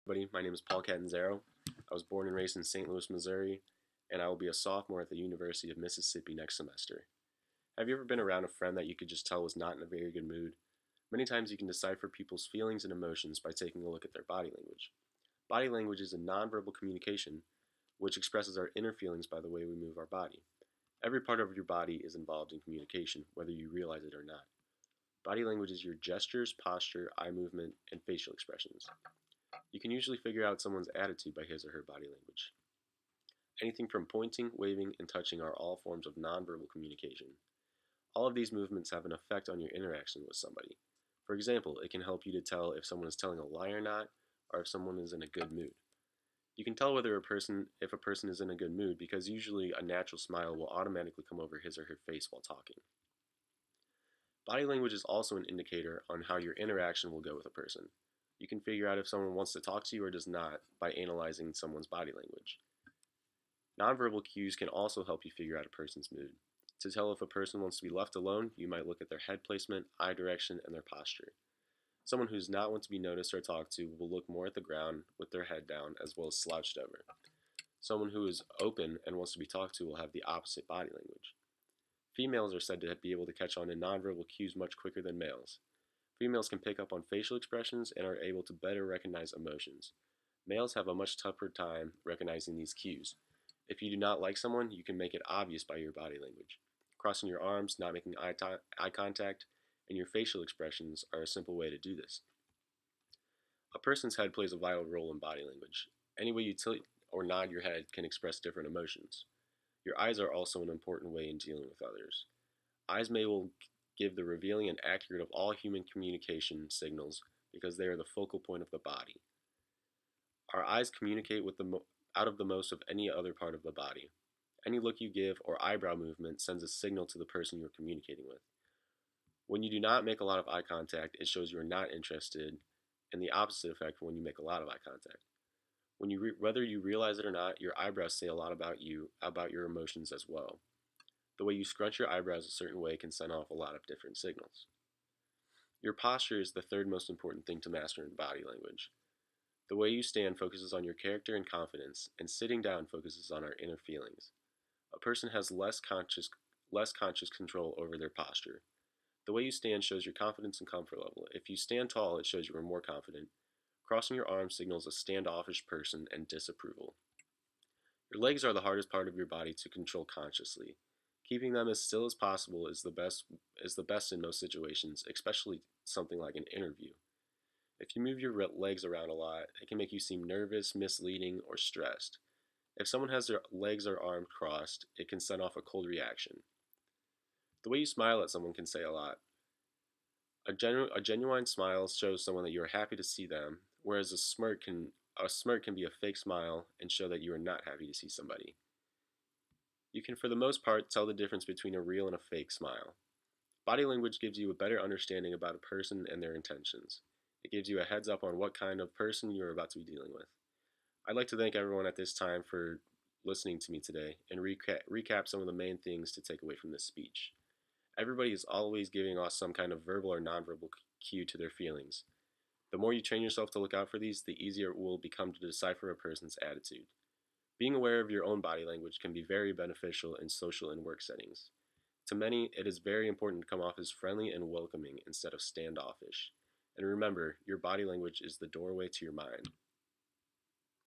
Everybody, my name is Paul Catanzaro. I was born and raised in St. Louis, Missouri, and I will be a sophomore at the University of Mississippi next semester. Have you ever been around a friend that you could just tell was not in a very good mood? Many times you can decipher people's feelings and emotions by taking a look at their body language. Body language is a nonverbal communication which expresses our inner feelings by the way we move our body. Every part of your body is involved in communication, whether you realize it or not. Body language is your gestures, posture, eye movement, and facial expressions. You can usually figure out someone's attitude by his or her body language. Anything from pointing, waving, and touching are all forms of nonverbal communication. All of these movements have an effect on your interaction with somebody. For example, it can help you to tell if someone is telling a lie or not, or if someone is in a good mood. You can tell if a person is in a good mood because usually a natural smile will automatically come over his or her face while talking. Body language is also an indicator on how your interaction will go with a person. You can figure out if someone wants to talk to you or does not by analyzing someone's body language. Nonverbal cues can also help you figure out a person's mood. To tell if a person wants to be left alone, you might look at their head placement, eye direction, and their posture. Someone who does not want to be noticed or talked to will look more at the ground with their head down as well as slouched over. Someone who is open and wants to be talked to will have the opposite body language. Females are said to be able to catch on to nonverbal cues much quicker than males. Females can pick up on facial expressions and are able to better recognize emotions. Males have a much tougher time recognizing these cues. If you do not like someone, you can make it obvious by your body language. Crossing your arms, not making eye contact, and your facial expressions are a simple way to do this. A person's head plays a vital role in body language. Any way you tilt or nod your head can express different emotions. Your eyes are also an important way in dealing with others. Eyes will give the revealing and accurate of all human communication signals because they are the focal point of the body. Our eyes communicate out of the most of any other part of the body. Any look you give or eyebrow movement sends a signal to the person you are communicating with. When you do not make a lot of eye contact, it shows you are not interested, and the opposite effect when you make a lot of eye contact. Whether you realize it or not, your eyebrows say a lot about you, about your emotions as well. The way you scrunch your eyebrows a certain way can send off a lot of different signals. Your posture is the third most important thing to master in body language. The way you stand focuses on your character and confidence, and sitting down focuses on our inner feelings. A person has less conscious control over their posture. The way you stand shows your confidence and comfort level. If you stand tall, it shows you are more confident. Crossing your arms signals a standoffish person and disapproval. Your legs are the hardest part of your body to control consciously. Keeping them as still as possible is the best in most situations, especially something like an interview. If you move your legs around a lot, it can make you seem nervous, misleading, or stressed. If someone has their legs or arms crossed, it can send off a cold reaction. The way you smile at someone can say a lot. A genuine smile shows someone that you are happy to see them, whereas a smirk can be a fake smile and show that you are not happy to see somebody. You can, for the most part, tell the difference between a real and a fake smile. Body language gives you a better understanding about a person and their intentions. It gives you a heads up on what kind of person you're about to be dealing with. I'd like to thank everyone at this time for listening to me today and recap some of the main things to take away from this speech. Everybody is always giving off some kind of verbal or nonverbal cue to their feelings. The more you train yourself to look out for these, the easier it will become to decipher a person's attitude. Being aware of your own body language can be very beneficial in social and work settings. To many, it is very important to come off as friendly and welcoming instead of standoffish. And remember, your body language is the doorway to your mind.